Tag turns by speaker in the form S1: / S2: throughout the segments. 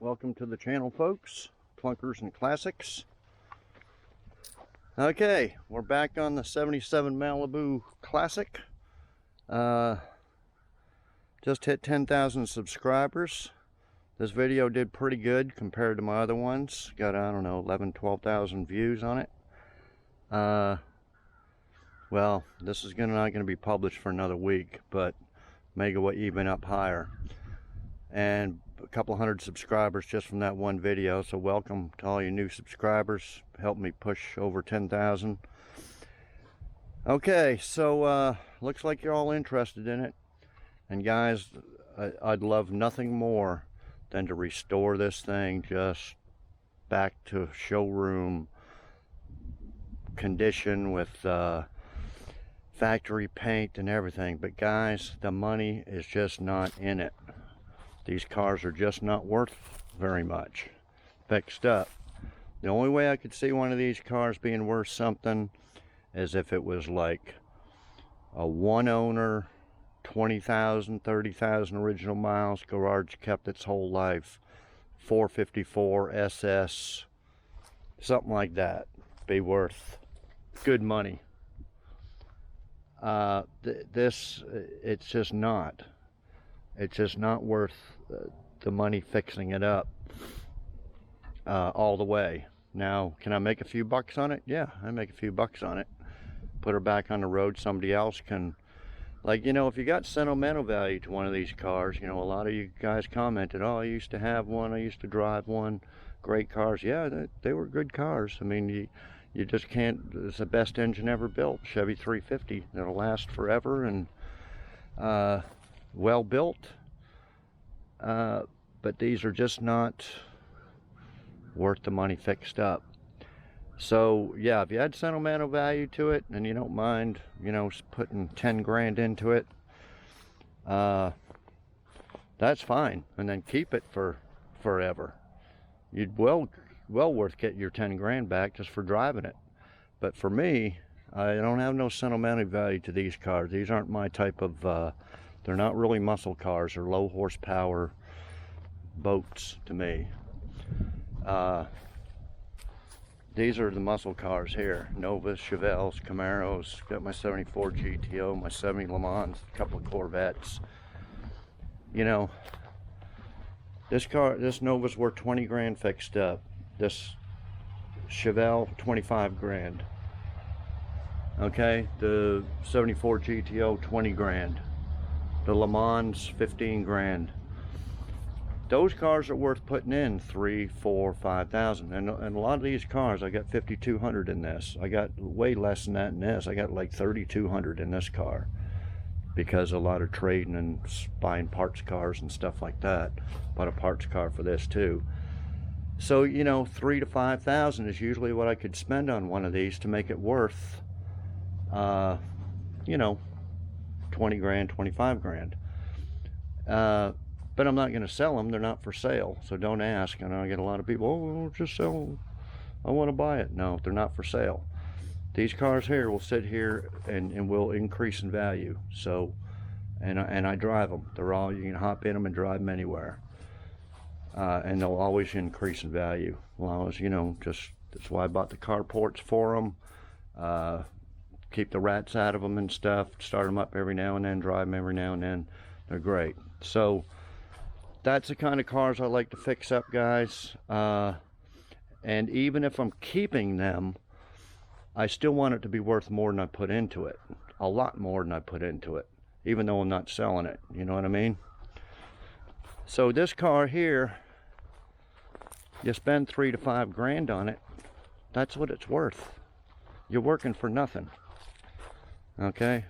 S1: Welcome to the channel, folks. Clunkers and Classics. Okay, we're back on the 77 Malibu Classic. Just hit 10,000 subscribers. This video did pretty good compared to my other ones. Got, I don't know, 11,000-12,000 views on it. Well, this is not gonna be published for another week, but may go even up higher. And a couple hundred subscribers just from that one video, so welcome to all you new subscribers. Help me push over 10,000. Okay, so looks like you're all interested in it. And guys, I'd love nothing more than to restore this thing just back to showroom condition with factory paint and everything. But guys, the money is just not in it. These cars are just not worth very much fixed up. The only way I could see one of these cars being worth something is if it was like a one owner, 20,000, 30,000 original miles, garage kept its whole life, 454 SS, something like that, be worth good money. It's just not. It's just not worth the money fixing it up all the way. Now, can I make a few bucks on it? Yeah, I make a few bucks on it. Put her back on the road. Somebody else can, like, you know, if you got sentimental value to one of these cars, you know, a lot of you guys commented, oh, I used to have one, I used to drive one. Great cars. Yeah, they were good cars. I mean, you just can't, it's the best engine ever built. Chevy 350. It'll last forever and well built, but these are just not worth the money fixed up. So yeah, if you had sentimental value to it and you don't mind, you know, putting 10 grand into it, that's fine, and then keep it for forever. You'd well worth getting your 10 grand back just for driving it. But for me, I don't have no sentimental value to these cars. These aren't my type of they're not really muscle cars or low horsepower boats to me. These are the muscle cars here. Novas, Chevelles, Camaros. Got my 74 GTO, my 70 Le Mans, a couple of Corvettes. You know, this Nova's worth 20 grand fixed up. This Chevelle, 25 grand. Okay, the 74 GTO, 20 grand. The Le Mans, 15 grand. Those cars are worth putting in 3, 4, 5,000. And a lot of these cars, I got 5,200 in this. I got way less than that in this. I got like 3,200 in this car because a lot of trading and buying parts cars and stuff like that. Bought a parts car for this too. So, you know, 3,000 to 5,000 is usually what I could spend on one of these to make it worth, you know, 20 grand, 25 grand. But I'm not going to sell them. They're not for sale. So don't ask. I know I get a lot of people, oh, just sell them. I want to buy it. No, they're not for sale. These cars here will sit here and will increase in value. So, and I drive them. They're all, you can hop in them and drive them anywhere. And they'll always increase in value. Well, I was, you know, just, that's why I bought the carports for them. Keep the rats out of them and stuff. Start them up every now and then, drive them every now and then. They're great. So that's the kind of cars I like to fix up, guys. And even if I'm keeping them, I still want it to be worth more than I put into it. A lot more than I put into it, even though I'm not selling it. You know what I mean? So this car here, you spend 3 to 5 grand on it, that's what it's worth. You're working for nothing. Okay?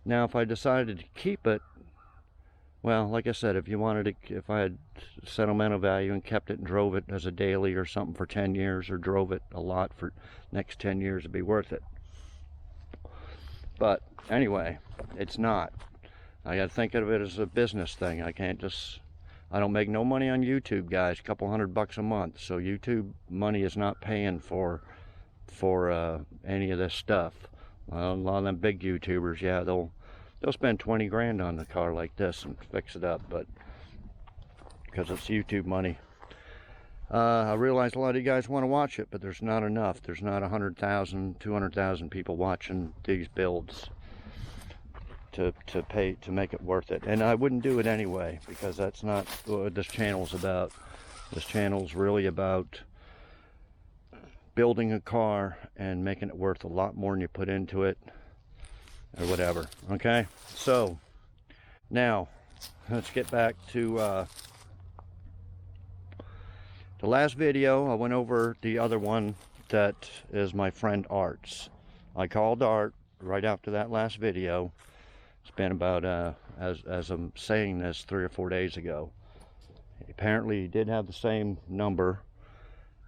S1: Now if I decided to keep it, well, like I said, if you wanted to, if I had sentimental value and kept it and drove it as a daily or something for 10 years or drove it a lot for next 10 years, it'd be worth it. But anyway, it's not. I gotta think of it as a business thing. I can't just, I don't make no money on YouTube, guys. A couple $100 a month. So YouTube money is not paying for any of this stuff. A lot of them big YouTubers, yeah, they'll spend 20 grand on a car like this and fix it up, but because it's YouTube money. I realize a lot of you guys want to watch it, but there's not enough. There's not 100,000, 200,000 people watching these builds to pay to make it worth it. And I wouldn't do it anyway, because that's not what this channel's about. This channel's really about building a car and making it worth a lot more than you put into it, or whatever. Okay, so now let's get back to the last video. I went over the other one that is my friend Art's. I called Art right after that last video. It's been about, as I'm saying this, 3 or 4 days ago. Apparently he did have the same number.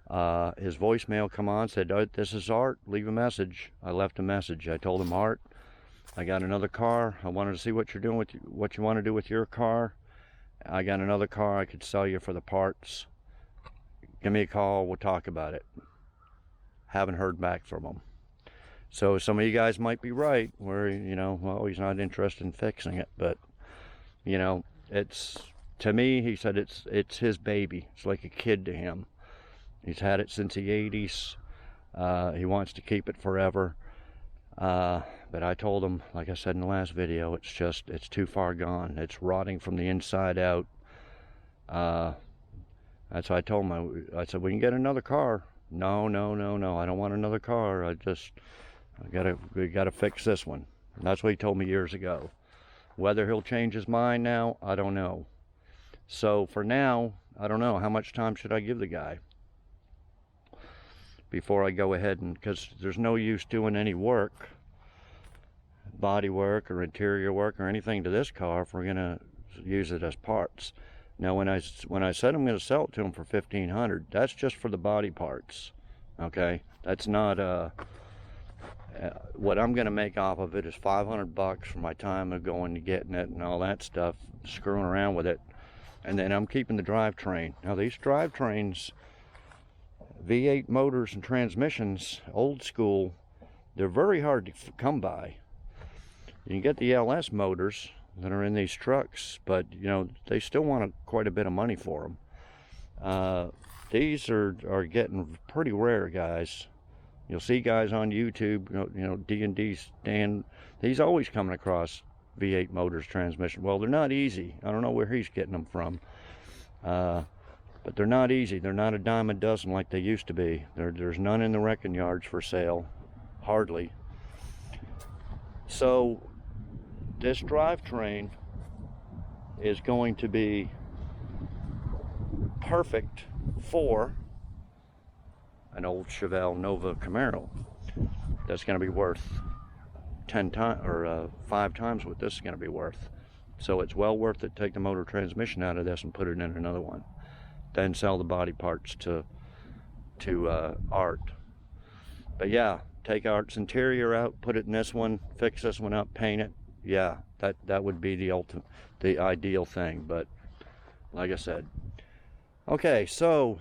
S1: His voicemail come on, said, "Oh, this is Art, leave a message." I left a message. I told him, "Art, I got another car. I wanted to see what you're doing with what you want to do with your car. I got another car I could sell you for the parts. Give me a call, we'll talk about it." Haven't heard back from him. So some of you guys might be right, where, you know, well, he's not interested in fixing it, but, you know, it's, to me, he said it's his baby. It's like a kid to him. He's had it since the 80s. He wants to keep it forever. But I told him, like I said in the last video, it's too far gone. It's rotting from the inside out. That's why I told him, I said, "We can get another car." No, I don't want another car. We gotta fix this one. And that's what he told me years ago. Whether he'll change his mind now, I don't know. So for now, I don't know. How much time should I give the guy before I go ahead and, because there's no use doing any work, body work or interior work or anything to this car if we're gonna use it as parts. Now, when I said I'm going to sell it to him for $1,500, that's just for the body parts. Okay, that's not what I'm going to make off of it is $500 for my time of going to getting it and all that stuff, screwing around with it, and then I'm keeping the drivetrain. Now, these drivetrains, V8 motors and transmissions, old school, they're very hard to come by. You can get the LS motors that are in these trucks, but you know, they still want quite a bit of money for them. These are getting pretty rare, guys. You'll see guys on YouTube, you know, D&D stand, he's always coming across V8 motors, transmission. Well, they're not easy. I don't know where he's getting them from, but they're not easy. They're not a dime a dozen like they used to be. There's none in the wrecking yards for sale, hardly. So this drivetrain is going to be perfect for an old Chevelle Nova Camaro that's going to be worth 10 times or 5 times what this is going to be worth. So it's well worth it to take the motor transmission out of this and put it in another one, then sell the body parts to Art. But yeah, take Art's interior out, put it in this one, fix this one up, paint it. Yeah, that would be the ideal thing. But like I said, okay, so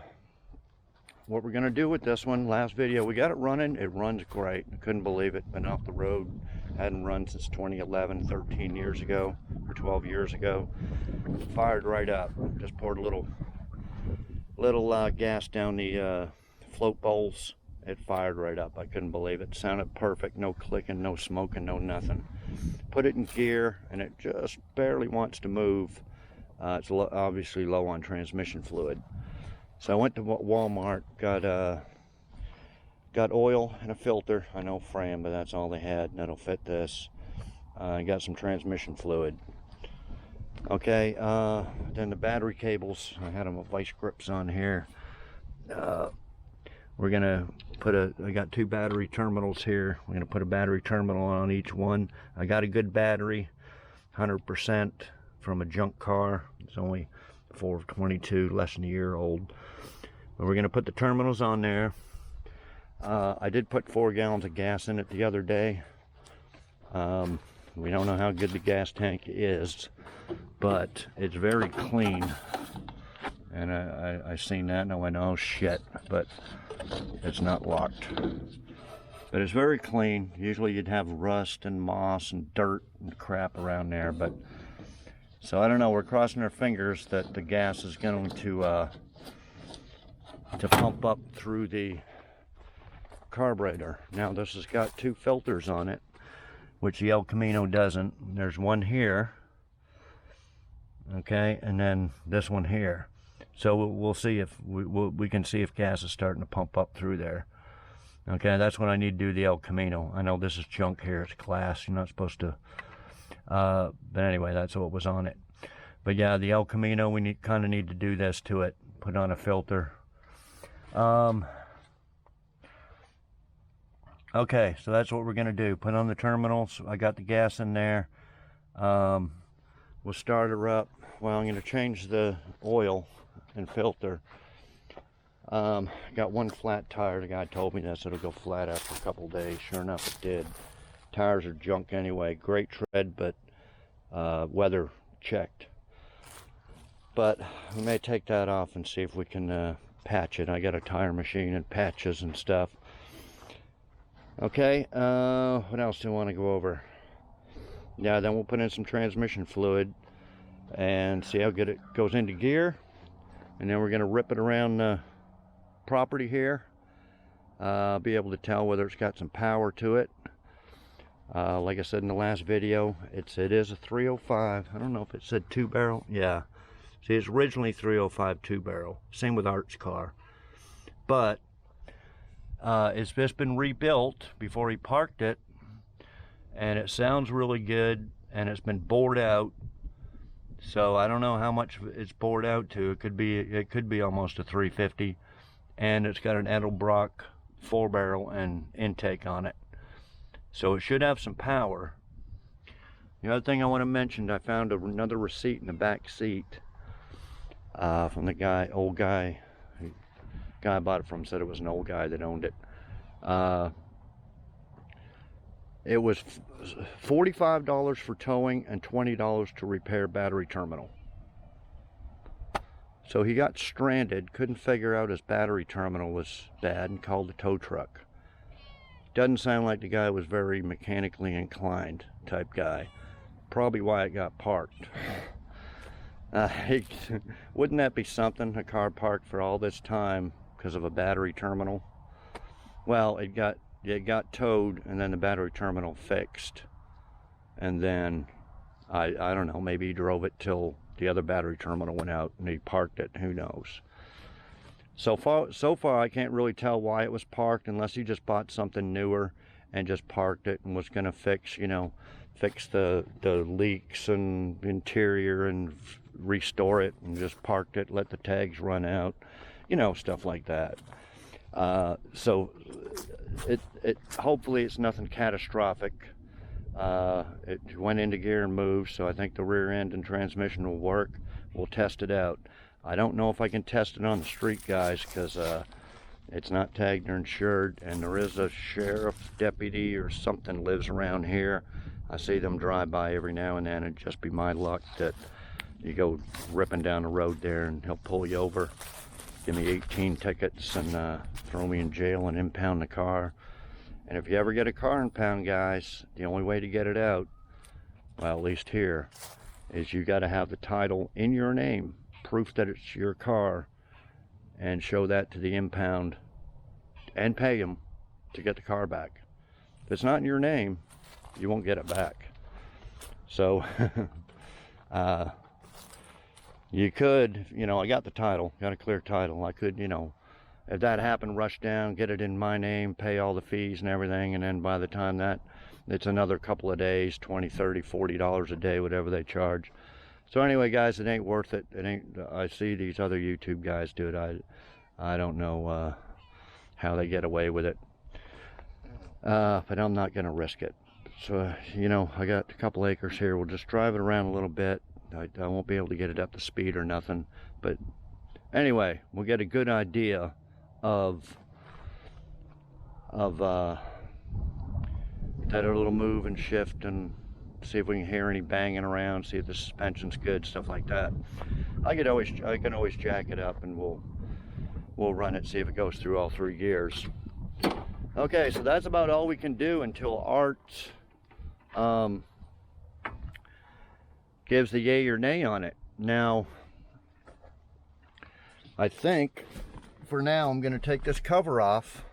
S1: what we're gonna do with this one, last video we got it running. It runs great. I couldn't believe it. Been off the road, hadn't run since 2011, 13 years ago or 12 years ago. Fired right up. Just poured a little gas down the float bowls. It fired right up. I couldn't believe it. Sounded perfect. No clicking, no smoking, no nothing. Put it in gear and it just barely wants to move. It's obviously low on transmission fluid. So I went to Walmart, got oil and a filter. I know Fram, but that's all they had, and that'll fit this. I got some transmission fluid. Okay, then the battery cables, I had them with vice grips on here. We're gonna I got 2 battery terminals here. We're gonna put a battery terminal on each one. I got a good battery, 100% from a junk car. It's only 422, less than a year old. But we're gonna put the terminals on there. I did put 4 gallons of gas in it the other day. We don't know how good the gas tank is, but it's very clean. And I seen that and I went, oh shit, but it's not locked. But it's very clean. Usually you'd have rust and moss and dirt and crap around there, but so I don't know, we're crossing our fingers that the gas is going to to pump up through the carburetor. Now this has got 2 filters on it, which the El Camino doesn't. There's one here, okay, and then this one here. So we'll see if we can see if gas is starting to pump up through there. Okay, that's what I need to do the El Camino. I know this is junk here, it's glass, you're not supposed to, but anyway, that's what was on it. But yeah, the El Camino, we kind of need to do this to it, put on a filter. Okay, so that's what we're gonna do. Put on the terminals. I got the gas in there. We'll start her up. Well, I'm gonna change the oil and filter. Got one flat tire. The guy told me that, so it'll go flat after a couple days. Sure enough, it did. Tires are junk anyway. Great tread, but weather checked. But we may take that off and see if we can patch it. I got a tire machine and patches and stuff. Okay, what else do I want to go over? Yeah, then we'll put in some transmission fluid and see how good it goes into gear. And then we're going to rip it around the property here. Be able to tell whether it's got some power to it. Like I said in the last video, it is a 305. I don't know if it said 2-barrel. Yeah. See, it's originally 305 2-barrel. Same with Art's car. But it's just been rebuilt before he parked it, and it sounds really good, and it's been bored out. So I don't know how much it's bored out to. It could be almost a 350, and it's got an Edelbrock 4-barrel and intake on it, so it should have some power. The other thing I want to mention, I found another receipt in the back seat from the old guy I bought it from. Said it was an old guy that owned it. It was $45 for towing and $20 to repair battery terminal. So he got stranded, couldn't figure out his battery terminal was bad, and called the tow truck. Doesn't sound like the guy was very mechanically inclined type guy. Probably why it got parked. Wouldn't that be something, a car parked for all this time because of a battery terminal? Well, it got towed, and then the battery terminal fixed, and then I don't know, maybe he drove it till the other battery terminal went out and he parked it. Who knows? So far I can't really tell why it was parked, unless he just bought something newer and just parked it and was gonna fix the leaks and interior and restore it, and just parked it, let the tags run out, stuff like that. So hopefully it's nothing catastrophic. It went into gear and moved, so I think the rear end and transmission will work. We'll test it out. I don't know if I can test it on the street, guys, because it's not tagged or insured, and there is a sheriff deputy or something lives around here. I see them drive by every now and then. It'd just be my luck that you go ripping down the road there and he'll pull you over, give me 18 tickets, and throw me in jail and impound the car. And if you ever get a car impound, guys, the only way to get it out, well, at least here, is you got to have the title in your name, proof that it's your car, and show that to the impound and pay them to get the car back. If it's not in your name, you won't get it back. So you could, I got the title, got a clear title. I could, if that happened, rush down, get it in my name, pay all the fees and everything, and then by the time that, it's another couple of days, $20, $30, $40 a day, whatever they charge. So anyway, guys, it ain't worth it. It ain't. I see these other YouTube guys do it. I don't know how they get away with it, but I'm not gonna risk it. So I got a couple acres here. We'll just drive it around a little bit. I won't be able to get it up to speed or nothing, but anyway, we'll get a good idea of that it'll move and shift, and see if we can hear any banging around, see if the suspension's good, stuff like that. I can always jack it up, and we'll run it, see if it goes through all 3 gears. Okay, so that's about all we can do until Art gives the yay or nay on it. Now, I think for now, I'm going to take this cover off.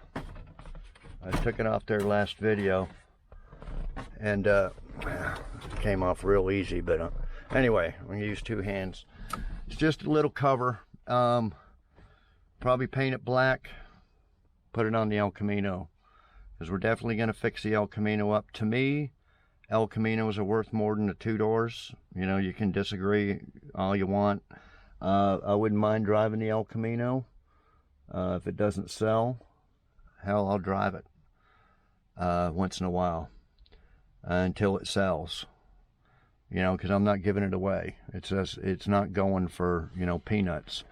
S1: I took it off there last video, and it came off real easy, but anyway, I'm going to use 2 hands. It's just a little cover. Probably paint it black, put it on the El Camino, because we're definitely going to fix the El Camino up. To me, El Caminos are worth more than the 2 doors. You know, you can disagree all you want. I wouldn't mind driving the El Camino. If it doesn't sell, hell, I'll drive it once in a while until it sells. You know, because I'm not giving it away. It's not going for, you know, peanuts.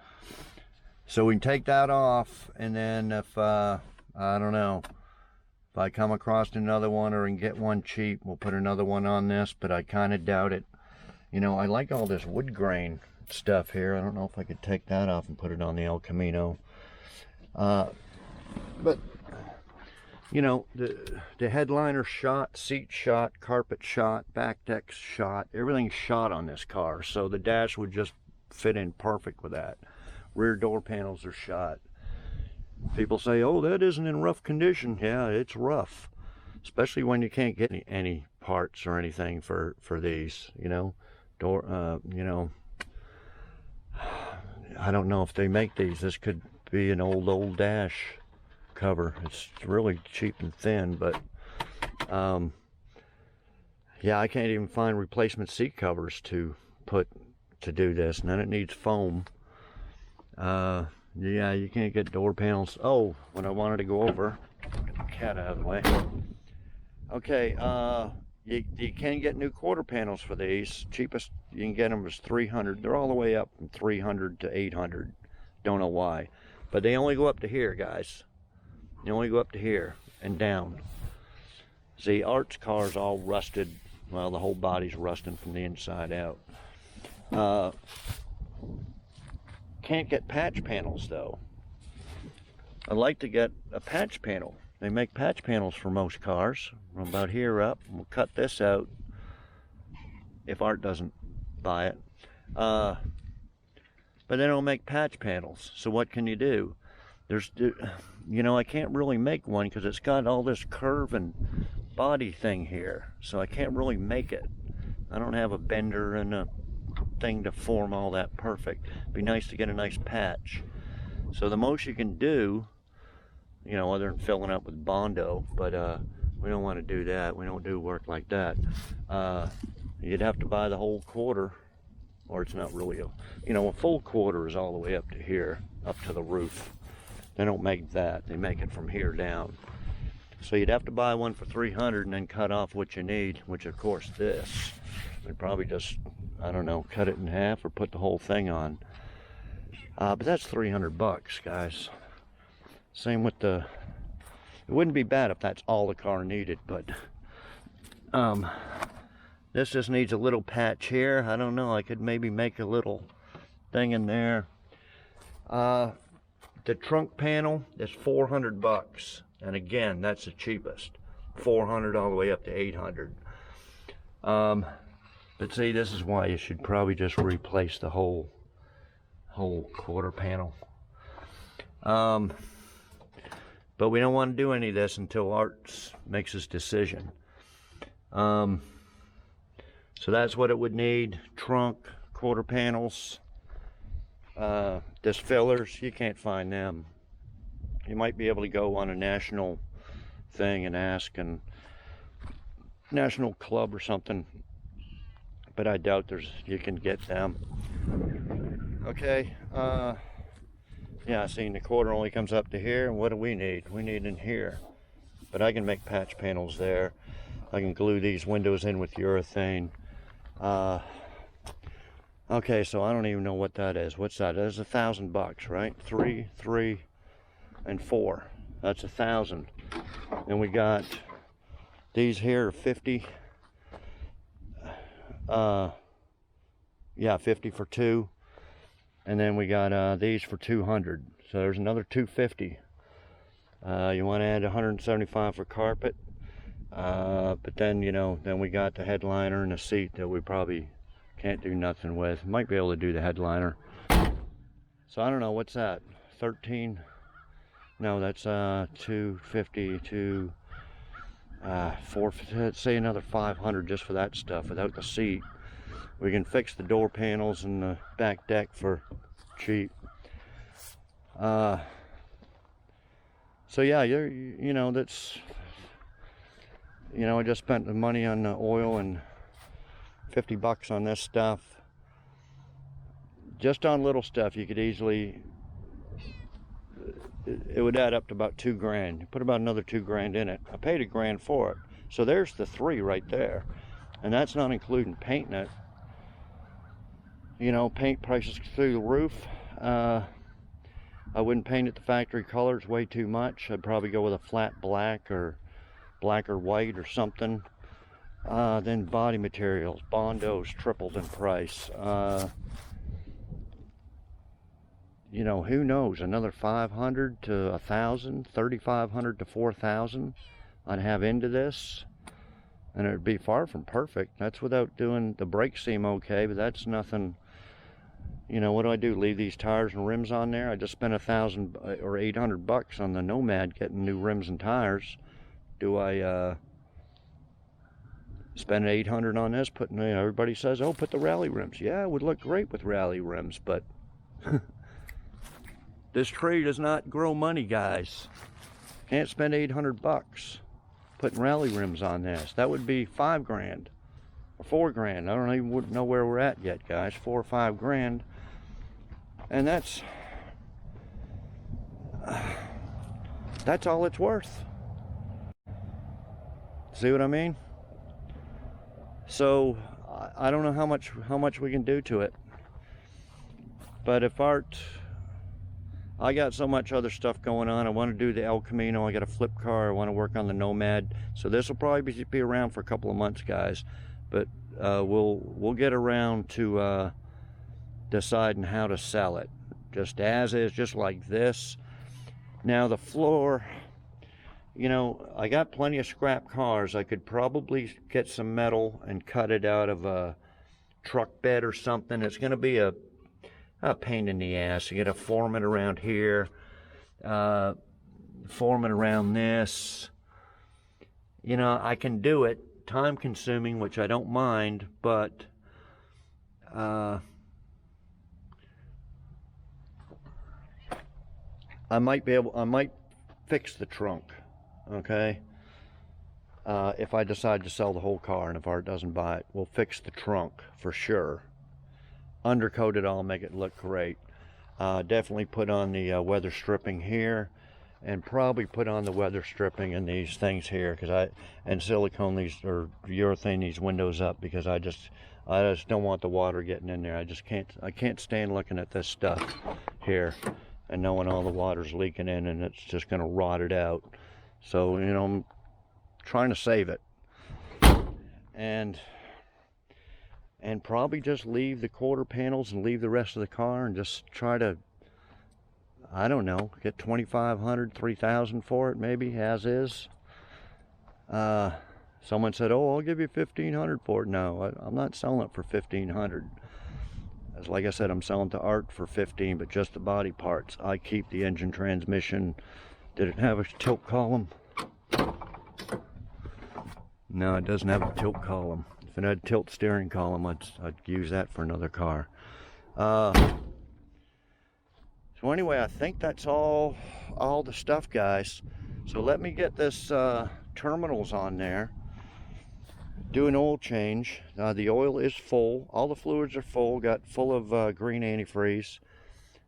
S1: So we can take that off, and then if I don't know, if I come across another one or can get one cheap, we'll put another one on this, but I kind of doubt it. You know, I like all this wood grain stuff here. I don't know if I could take that off and put it on the El Camino. But you know, the headliner shot, seat shot, carpet shot, back deck shot, everything's shot on this car, so the dash would just fit in perfect with that. Rear door panels are shot. People say, oh, that isn't in rough condition. Yeah, it's rough, especially when you can't get any parts or anything for these, you know. You know, I don't know if they make these. This could be an old dash cover. It's really cheap and thin, but yeah, I can't even find replacement seat covers to put to do this, and then it needs foam. Yeah, you can't get door panels. Oh, what I wanted to go over, get the cat out of the way. Okay, you can get new quarter panels for these. Cheapest you can get them is $300. They're all the way up from $300 to $800. Don't know why, but they only go up to here, guys. They only go up to here and down. See, Art's car's all rusted. Well, the whole body's rusting from the inside out. Can't get patch panels though. I'd like to get a patch panel. They make patch panels for most cars from about here up. We'll cut this out if Art doesn't buy it. But they don't make patch panels, so what can you do? You know, I can't really make one because it's got all this curve and body thing here, so I can't really make it. I don't have a bender and a thing to form all that perfect. It'd be nice to get a nice patch. So the most you can do, you know, other than filling up with Bondo, but we don't want to do that. We don't do work like that. You'd have to buy the whole quarter, or it's not really you know, a full quarter is all the way up to here, up to the roof. They don't make that. They make it from here down. So you'd have to buy one for $300 and then cut off what you need, which of course this. We'd probably just, I don't know, cut it in half or put the whole thing on. But that's $300, guys. Same with it wouldn't be bad if that's all the car needed, but this just needs a little patch here. I don't know, I could maybe make a little thing in there. The trunk panel is $400, and again, that's the cheapest. $400 all the way up to $800. But see, this is why you should probably just replace the whole quarter panel. But we don't want to do any of this until Art makes his decision. So that's what it would need: trunk, quarter panels. This fillers, you can't find them. You might be able to go on a national thing and ask, and national club or something, but I doubt you can get them. Okay, yeah, see, the quarter only comes up to here, and what do we need? We need in here, but I can make patch panels there. I can glue these windows in with urethane. Okay, so I don't even know what that is. What's that? That's $1,000, right? 3, 3, and 4. That's 1,000. And we got these here, 50. Yeah, 50 for 2. And then we got these for 200. So there's another 250. You want to add 175 for carpet. But then, you know, then we got the headliner and the seat that we probably can't do nothing with. Might be able to do the headliner. So I don't know, what's that? 13, No, that's 250 to 4, let's say another 500 just for that stuff without the seat. We can fix the door panels and the back deck for cheap. So yeah, you know, that's, you know, I just spent the money on the oil and 50 bucks on this stuff. Just on little stuff, you could easily, it would add up to about 2 grand. You put about another 2 grand in it. I paid $1 grand for it. So there's the 3 right there. And that's not including painting it. You know, paint prices through the roof. I wouldn't paint it the factory color, it's way too much. I'd probably go with a flat black or white or something. Then body materials, Bondo's tripled in price. You know, who knows, another 500 to 1,000, 3,500 to 4,000 I'd have into this, and it would be far from perfect. That's without doing, the brakes seem okay, but that's nothing. You know, what do I do? Leave these tires and rims on there? I just spent 1,000 or 800 bucks on the Nomad getting new rims and tires. Do I spend 800 on this? Putting, you know, everybody says, oh, put the rally rims. Yeah, it would look great with rally rims, but this tree does not grow money, guys. Can't spend 800 bucks putting rally rims on this. That would be 5 grand or 4 grand. I don't even know where we're at yet, guys. 4 or 5 grand. And that's all it's worth. See what I mean? So I don't know how much we can do to it. But if I got so much other stuff going on. I want to do the El Camino. I got a flip car. I want to work on the Nomad. So this will probably be around for a couple of months, guys. But we'll get around to deciding how to sell it. Just as is, just like this. Now the floor, you know, I got plenty of scrap cars. I could probably get some metal and cut it out of a truck bed or something. It's going to be a pain in the ass. You got to form it around here, form it around this. You know, I can do it. Time consuming, which I don't mind, but I might fix the trunk, okay? If I decide to sell the whole car, and if Art doesn't buy it, we'll fix the trunk for sure. Undercoat it all, make it look great. Definitely put on the weather stripping here, and probably put on the weather stripping in these things here, and silicone these, or urethane these windows up, because I just don't want the water getting in there. I can't stand looking at this stuff here and knowing all the water's leaking in and it's just going to rot it out. So, you know, I'm trying to save it, and probably just leave the quarter panels and leave the rest of the car, and just try to, I don't know, get 2,500, 3,000 for it, maybe, as is. Someone said, oh, I'll give you 1,500 for it. No, I'm not selling it for 1,500. As like I said, I'm selling to Art for 15, but just the body parts. I keep the engine, transmission. Did it have a tilt column? No, it doesn't have a tilt column. If it had a tilt steering column, I'd use that for another car. So anyway, I think that's all the stuff, guys. So let me get this terminals on there. Do an oil change. The oil is full. All the fluids are full. Got full of green antifreeze.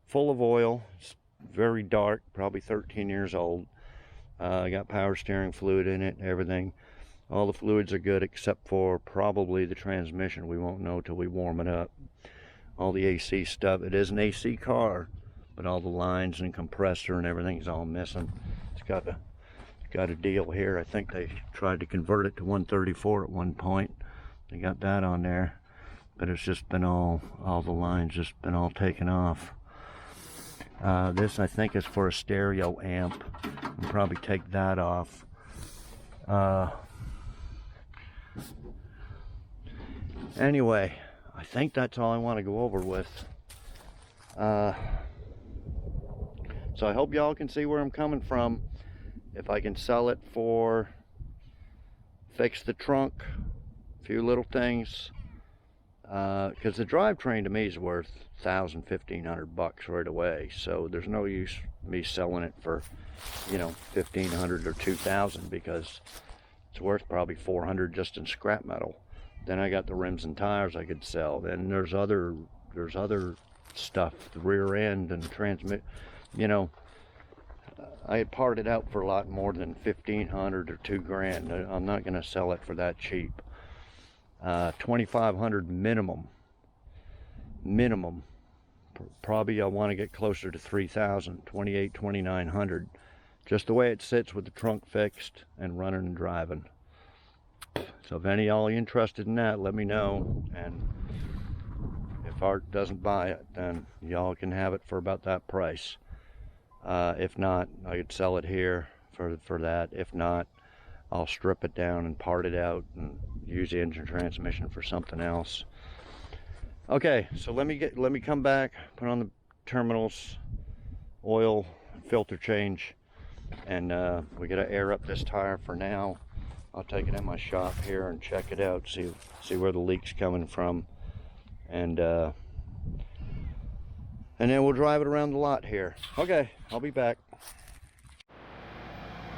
S1: Full of oil. It's very dark. Probably 13 years old. Got power steering fluid in it. Everything. All the fluids are good except for probably the transmission. We won't know till we warm it up. All the AC stuff. It is an AC car, but all the lines and compressor and everything's all missing. It's got a deal here. I think they tried to convert it to 134 at one point. They got that on there, but it's just been all the lines just been all taken off. This I think is for a stereo amp. I'll probably take that off. Anyway, I think that's all I want to go over with. So I hope y'all can see where I'm coming from. If I can sell it for, fix the trunk, a few little things, because the drivetrain to me is worth $1,000, $1,500 right away. So there's no use me selling it for, you know, $1,500 or $2,000, because it's worth probably $400 just in scrap metal. Then I got the rims and tires I could sell. Then there's other stuff, the rear end and transmit. You know, I had parted out for a lot more than $1,500 or $2,000. I'm not going to sell it for that cheap. $2,500 minimum. Probably I want to get closer to $3,000, $2,800, $2,900. Just the way it sits with the trunk fixed and running and driving. So if any of y'all are interested in that, let me know. And if Art doesn't buy it, then y'all can have it for about that price. If not, I could sell it here for that. If not, I'll strip it down and part it out and use the engine transmission for something else. Okay, so let me come back, put on the terminals, oil, filter change, and we gotta air up this tire for now. I'll take it in my shop here and check it out, see where the leak's coming from, and then we'll drive it around the lot here. Okay, I'll be back.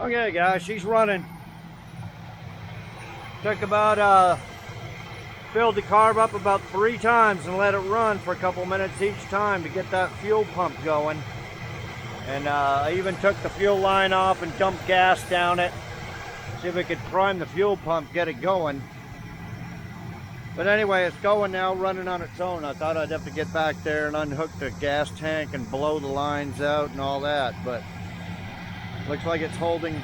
S1: Okay guys, she's running. Took about filled the carb up about 3 times and let it run for a couple minutes each time to get that fuel pump going. And I even took the fuel line off and dumped gas down it. See if we could prime the fuel pump, get it going. But anyway, it's going now, running on its own. I thought I'd have to get back there and unhook the gas tank and blow the lines out and all that, but looks like it's holding.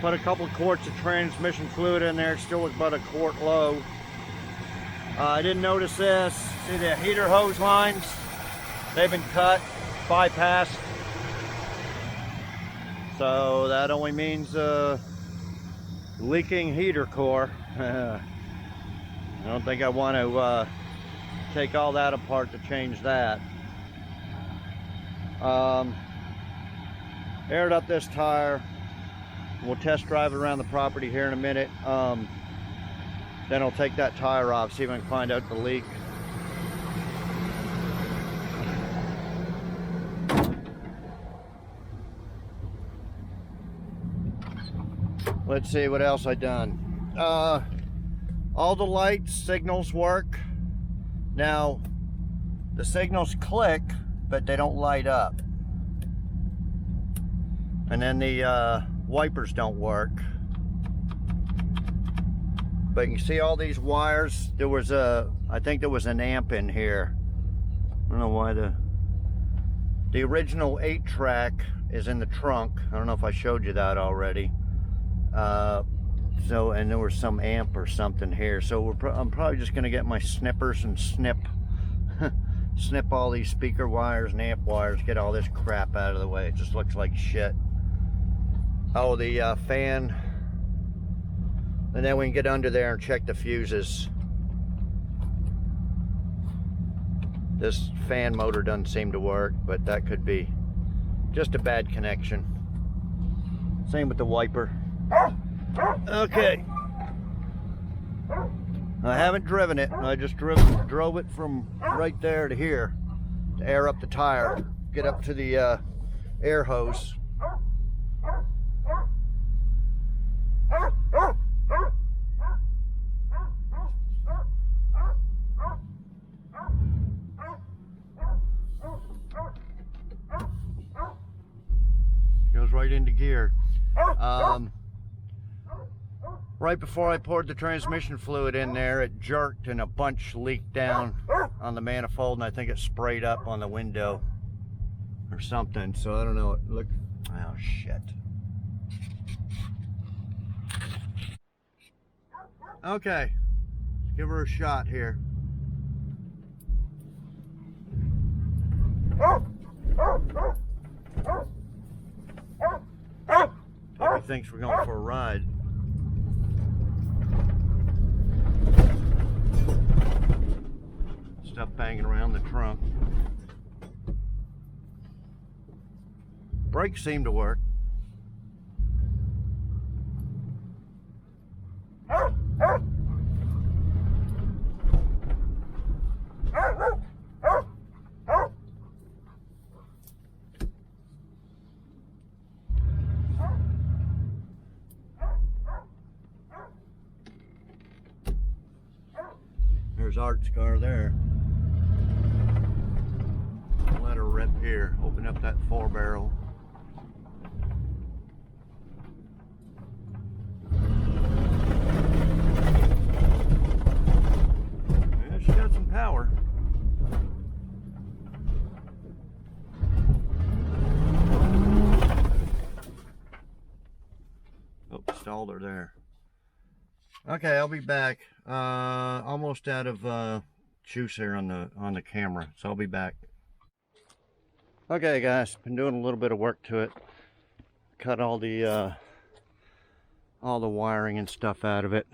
S1: Put a couple of quarts of transmission fluid in there. It still was about a quart low. I didn't notice this. See the heater hose lines? They've been cut, bypassed. So that only means leaking heater core. I don't think I want to take all that apart to change that. Aired up this tire. We'll test drive it around the property here in a minute. Then I'll take that tire off, see if I can find out the leak. Let's see what else I done. All the lights, signals work. Now, the signals click, but they don't light up. And then the wipers don't work. But you can see all these wires. There was I think there was an amp in here. I don't know why the original 8-track is in the trunk. I don't know if I showed you that already. And there was some amp or something here. So I'm probably just gonna get my snippers and snip all these speaker wires and amp wires, get all this crap out of the way. It just looks like shit. Oh, the fan. And then we can get under there and check the fuses. This fan motor doesn't seem to work, but that could be just a bad connection. Same with the wiper. Okay. I haven't driven it. I just drove it from right there to here to air up the tire, get up to the air hose. Goes right into gear. Right before I poured the transmission fluid in there, it jerked and a bunch leaked down on the manifold, and I think it sprayed up on the window or something. So I don't know. Look, oh shit. Okay, let's give her a shot here. Puppy thinks we're going for a ride. Stuff banging around the trunk. Brakes seem to work. There's Art's car there. Let her rip here. Open up that 4-barrel. Yeah, she got some power. Oh, stalled her there. Okay, I'll be back. Almost out of juice here on the camera, so I'll be back. Okay, guys, been doing a little bit of work to it. Cut all the wiring and stuff out of it.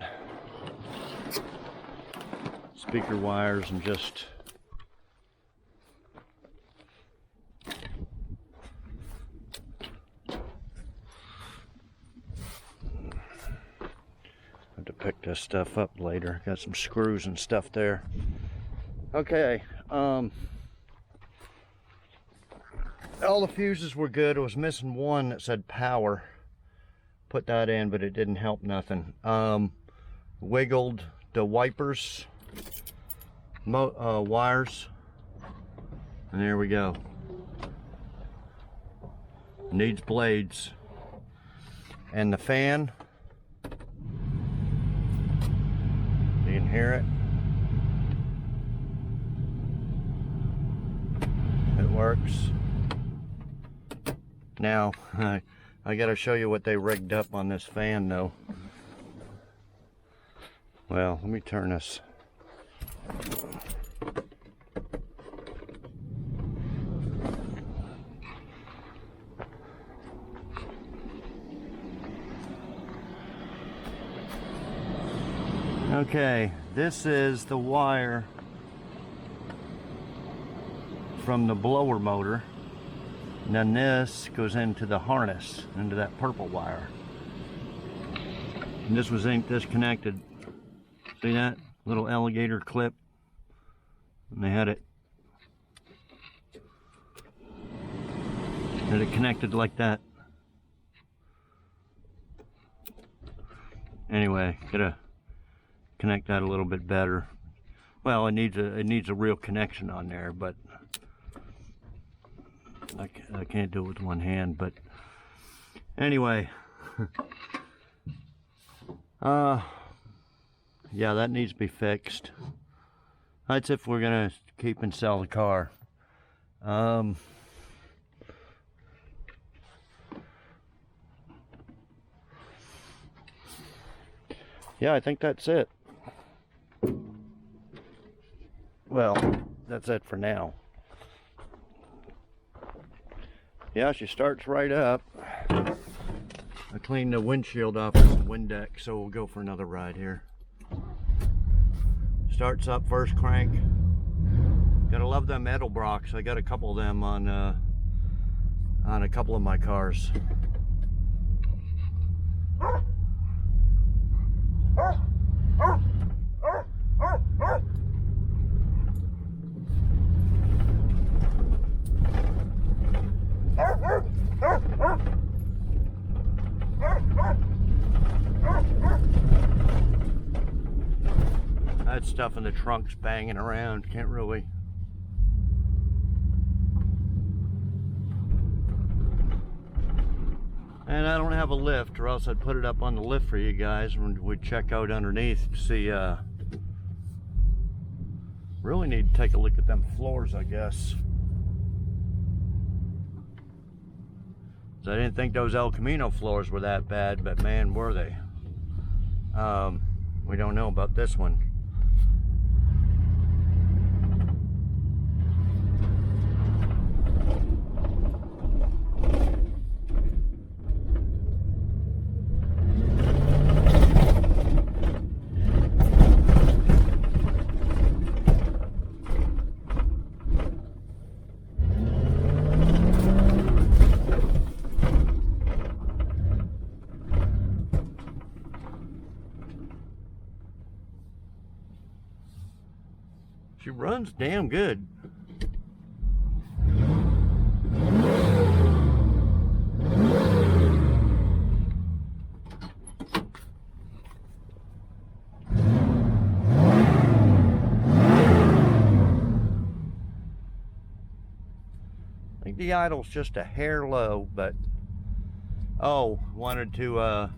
S1: Speaker wires and just have to pick this stuff up later. Got some screws and stuff there. Okay, all the fuses were good. It was missing one that said power. Put that in, but it didn't help nothing. Wiggled the wipers, wires, and there we go. Needs blades. And the fan, you can hear it. It works. Now, I gotta show you what they rigged up on this fan though. Well, let me turn this. Okay, this is the wire from the blower motor. And then this goes into the harness, into that purple wire. And this was disconnected. See that? Little alligator clip. And they had it connected like that. Anyway, gotta connect that a little bit better. Well, it needs a real connection on there, but I can't do it with one hand. But anyway, yeah, that needs to be fixed. That's if we're gonna keep and sell the car. Yeah, I think that's it. Well, that's it for now. Yeah, she starts right up. I cleaned the windshield off with the Windex, so we'll go for another ride here. Starts up first crank. Gotta love them Edelbrocks. I got a couple of them on a couple of my cars. That stuff in the trunk's banging around, can't really. And I don't have a lift, or else I'd put it up on the lift for you guys and we'd check out underneath to see. Really need to take a look at them floors, I guess. I didn't think those El Camino floors were that bad, but man, were they. We don't know about this one. She runs damn good. I think the idle's just a hair low, but oh, wanted to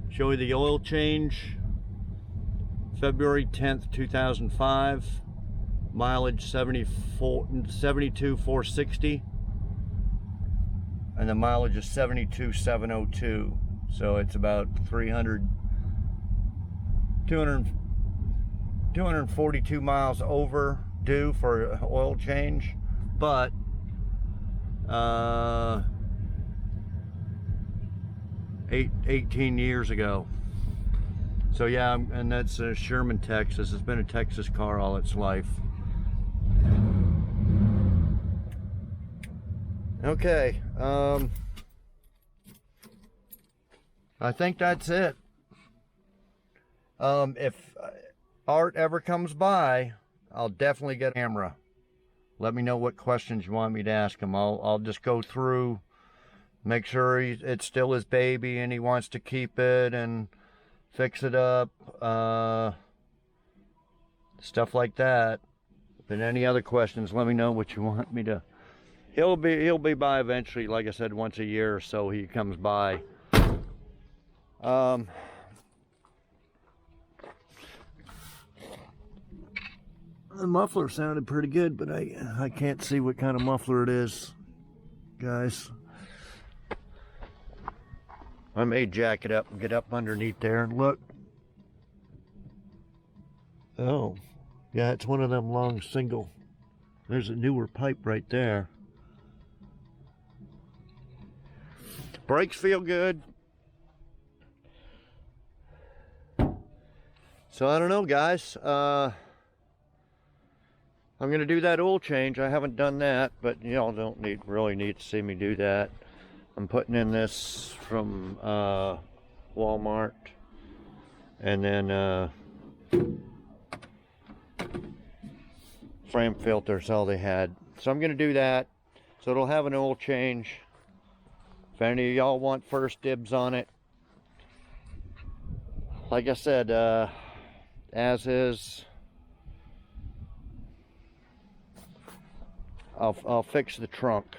S1: show you the oil change. February 10th, 2005. Mileage 72,460. And the mileage is 72,702. So it's about 242 miles overdue for oil change. But 18 years ago. So yeah, and that's Sherman, Texas. It's been a Texas car all its life. Okay, I think that's it. If Art ever comes by, I'll definitely get a camera. Let me know what questions you want me to ask him. I'll just go through, make sure it's still his baby and he wants to keep it and fix it up, stuff like that. But any other questions, let me know what you want me to. He'll be by eventually, like I said, once a year or so he comes by. The muffler sounded pretty good, but I can't see what kind of muffler it is, guys. I may jack it up and get up underneath there and look. Oh, yeah, it's one of them long single. There's a newer pipe right there. Brakes feel good. So I don't know, guys. I'm gonna do that oil change. I haven't done that, but y'all don't really need to see me do that. I'm putting in this from Walmart, and then frame filters, all they had. So I'm gonna do that. So it'll have an oil change. If any of y'all want first dibs on it, like I said, as is, I'll fix the trunk.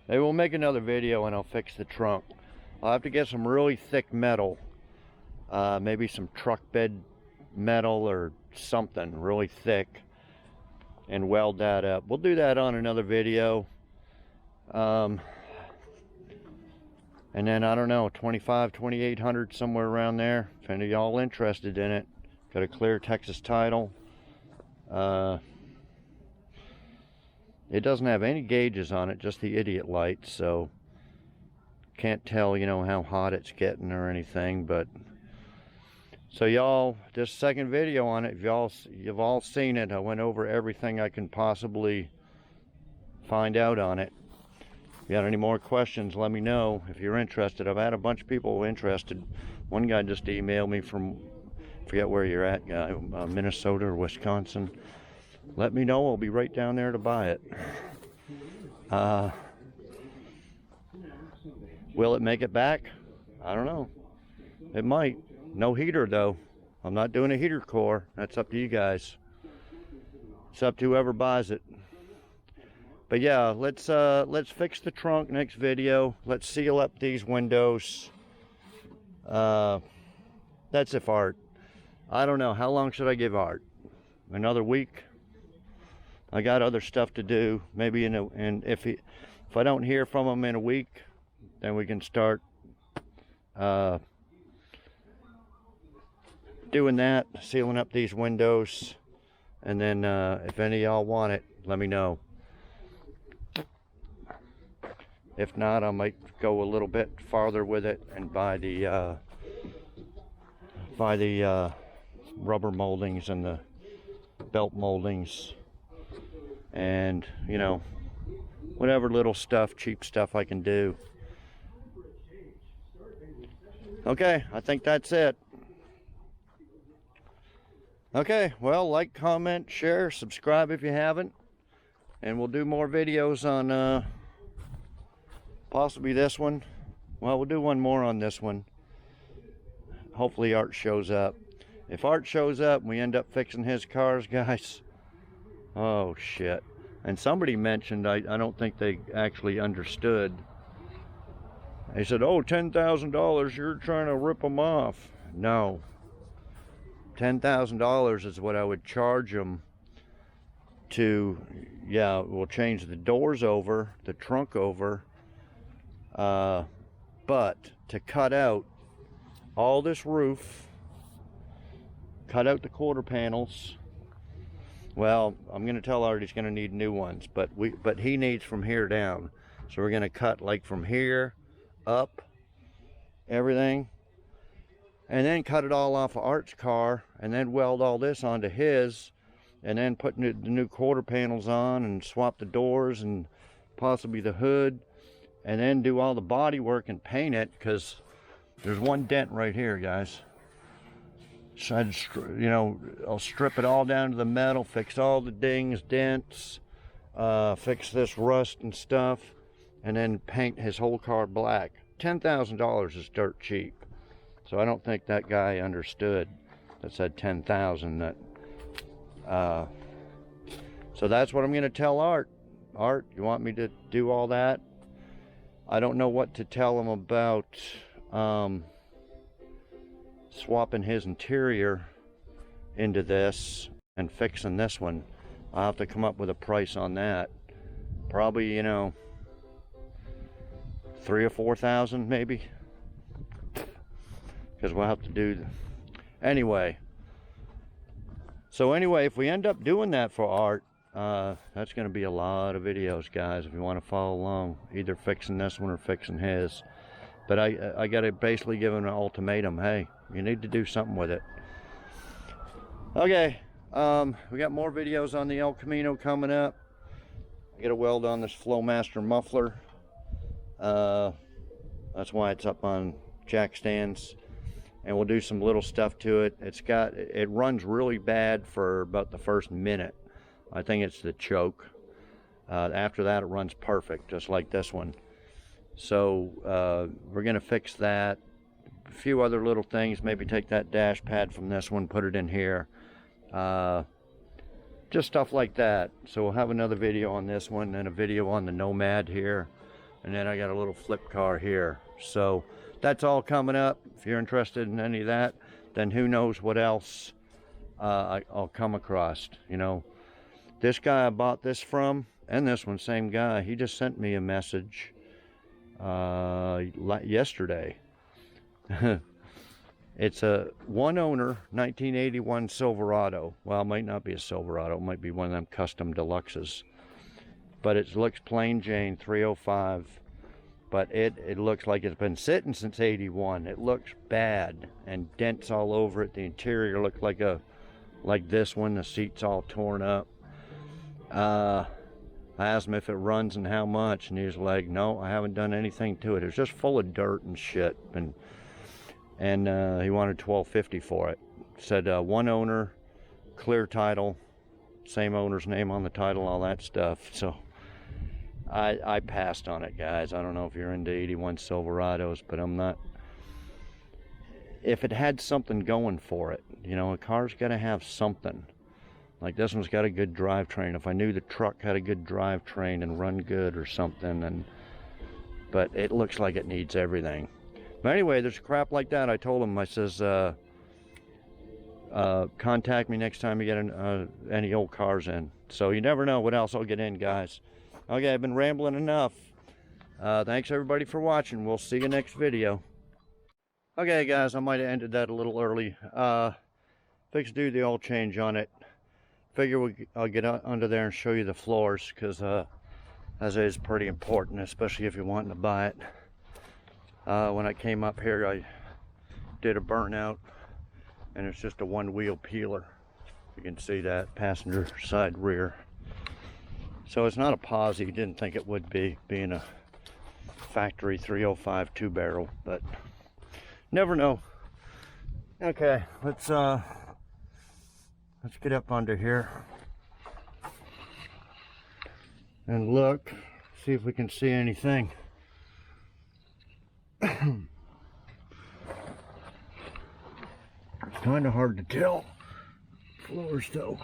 S1: Maybe we'll make another video and I'll fix the trunk. I'll have to get some really thick metal, maybe some truck bed metal or something really thick, and weld that up. We'll do that on another video. And then, I don't know, 2,800, somewhere around there. If any of y'all interested in it, got a clear Texas title. It doesn't have any gauges on it, just the idiot lights, so can't tell, you know, how hot it's getting or anything. But so y'all, this second video on it, you've all seen it. I went over everything I can possibly find out on it. If you got any more questions, let me know if you're interested. I've had a bunch of people interested. One guy just emailed me from, I forget where you're at, guy, Minnesota or Wisconsin. Let me know. I'll be right down there to buy it. Will it make it back? I don't know. It might. No heater though. I'm not doing a heater core. That's up to you guys. It's up to whoever buys it. But yeah, let's fix the trunk next video. Let's seal up these windows. That's if Art. I don't know. How long should I give Art? Another week? I got other stuff to do. Maybe if I don't hear from him in a week, then we can start doing that, sealing up these windows. And then if any of y'all want it, let me know. If not, I might go a little bit farther with it and buy the rubber moldings and the belt moldings, and you know, whatever little stuff, cheap stuff I can do. Okay, I think that's it. Okay, well, like, comment, share, subscribe if you haven't. And we'll do more videos on possibly this one. Well, we'll do one more on this one. Hopefully Art shows up. If Art shows up and we end up fixing his cars, guys, oh shit. And somebody mentioned, I don't think they actually understood. They said, oh, $10,000, you're trying to rip them off. No. $10,000 is what I would charge them to, yeah, we'll change the doors over, the trunk over, but to cut out all this roof, cut out the quarter panels. Well, I'm going to tell Art he's going to need new ones, but he needs from here down. So we're going to cut like from here up, everything, and then cut it all off of Art's car, and then weld all this onto his, and then put the new quarter panels on, and swap the doors and possibly the hood, and then do all the body work and paint it, because there's one dent right here, guys. So I'll strip it all down to the metal, fix all the dings, dents, fix this rust and stuff, and then paint his whole car black. $10,000 is dirt cheap. So I don't think that guy understood that said 10,000. That so that's what I'm going to tell Art. Art, you want me to do all that? I don't know what to tell him about swapping his interior into this and fixing this one. I'll have to come up with a price on that. Probably, you know, 3,000 or 4,000 maybe, because we'll have to do anyway. So anyway, if we end up doing that for Art, that's going to be a lot of videos, guys, if you want to follow along, either fixing this one or fixing his. But I got to basically give him an ultimatum. Hey, you need to do something with it. Okay, we got more videos on the El Camino coming up. I got to weld on this Flowmaster muffler. That's why it's up on jack stands, and we'll do some little stuff to it. It runs really bad for about the first minute. I think it's the choke. After that, it runs perfect, just like this one. So we're gonna fix that. A few other little things, maybe take that dash pad from this one, put it in here, just stuff like that. So we'll have another video on this one, and a video on the Nomad here, and then I got a little flip car here. So that's all coming up. If you're interested in any of that, then who knows what else I'll come across. You know, this guy I bought this from, and this one, same guy, he just sent me a message yesterday. It's a one owner 1981 Silverado. Well, it might not be a Silverado, it might be one of them custom deluxes, but it looks plain Jane 305. But it looks like it's been sitting since 81. It looks bad, and dents all over it. The interior looks like this one. The seat's all torn up. I asked him if it runs and how much, and he was like, no, I haven't done anything to it. It was just full of dirt and shit, and he wanted $1,250 for it. Said one owner, clear title, same owner's name on the title, all that stuff. So I passed on it, guys. I don't know if you're into 81 Silverados, but I'm not. If it had something going for it, you know, a car's got to have something. Like this one's got a good drivetrain. If I knew the truck had a good drivetrain and run good or something, but it looks like it needs everything. But anyway, there's crap like that. I told him, I says, contact me next time you get any old cars in. So you never know what else I'll get in, guys. Okay, I've been rambling enough. Thanks everybody for watching. We'll see you next video. Okay, guys, I might have ended that a little early. Fixed to do the oil change on it. Figure I'll get under there and show you the floors, because as it is pretty important, especially if you're wanting to buy it. When I came up here, I did a burnout, and it's just a one-wheel peeler. You can see that, passenger side rear. So it's not a posi. Didn't think it would be, being a factory 305 two-barrel, but never know. Okay, let's Let's get up under here and look, see if we can see anything. It's kind of hard to tell. Floors though.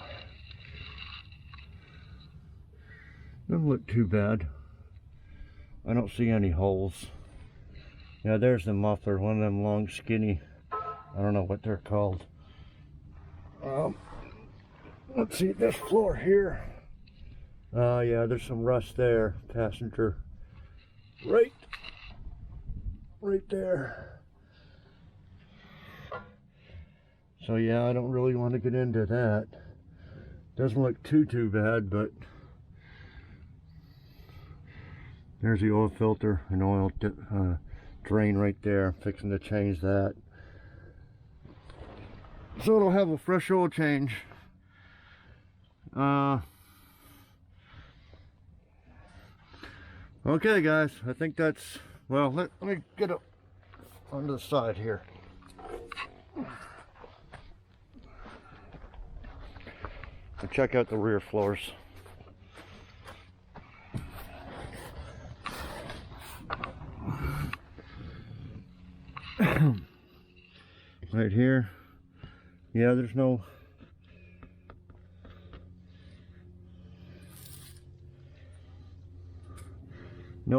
S1: Doesn't look too bad. I don't see any holes. Yeah, there's the muffler, one of them long skinny, I don't know what they're called. Let's see this floor here. Yeah, there's some rust there. Passenger right there. So yeah, I don't really want to get into that. Doesn't look too bad, but there's the oil filter and oil drain right there. Fixing to change that. So it'll have a fresh oil change. Okay guys, I think that's, well, let me get up onto the side here. And check out the rear floors. Right here. Yeah, there's no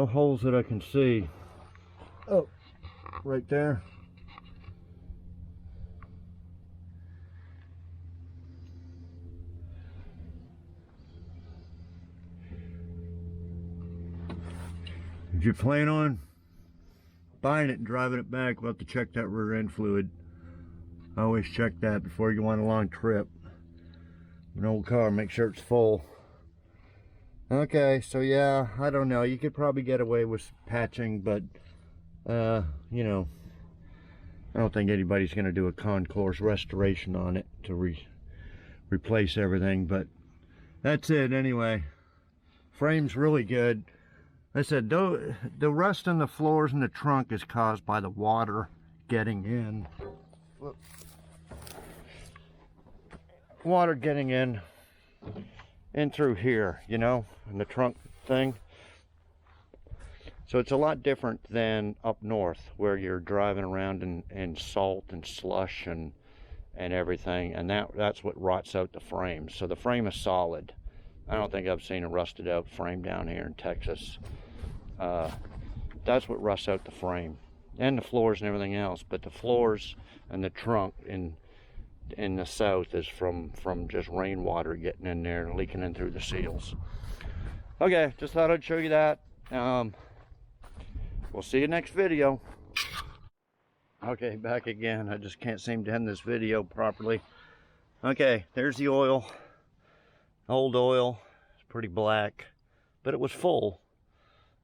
S1: holes that I can see. Oh, right there. If you plan on buying it and driving it back, we'll have to check that rear end fluid. I always check that before you go on a long trip. An old car, make sure it's full. Okay, so yeah, I don't know. You could probably get away with patching, but you know, I don't think anybody's going to do a concourse restoration on it to replace everything. But that's it anyway. Frame's really good. I said, the rust in the floors and the trunk is caused by the water getting in. Water getting in through here, you know, in the trunk thing. So it's a lot different than up north where you're driving around in salt and slush and everything, and that's what rots out the frame. So the frame is solid. I don't think I've seen a rusted out frame down here in Texas. That's what rusts out the frame and the floors and everything else. But the floors and the trunk in the south is from just rainwater getting in there and leaking in through the seals. Okay, just thought I'd show you that. We'll see you next video. Okay, back again. I just can't seem to end this video properly. Okay, there's the oil. Old oil. It's pretty black, but it was full.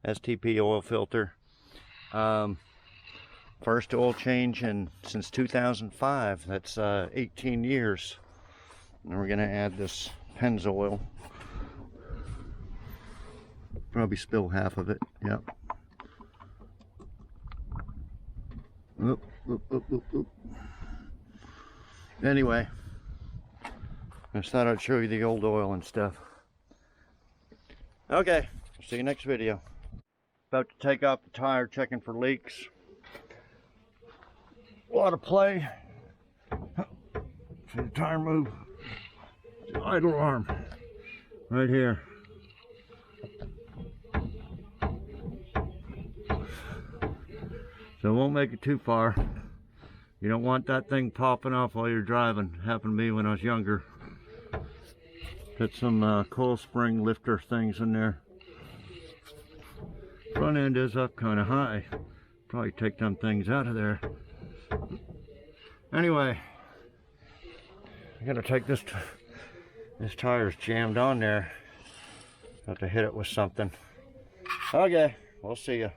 S1: STP oil filter. First oil change since 2005. That's 18 years. And we're gonna add this Pennzoil. Probably spill half of it. Yep. Oop, oop, oop, oop, oop. Anyway, I just thought I'd show you the old oil and stuff. Okay, see you next video. About to take off the tire, checking for leaks. A lot of play. See the tire move. The idle arm right here. So it won't make it too far. You don't want that thing popping off while you're driving. Happened to me when I was younger. Got some coil spring lifter things in there. Front end is up kind of high. Probably take them things out of there. Anyway, I gotta take this tire's jammed on there. Have to hit it with something. Okay, we'll see ya.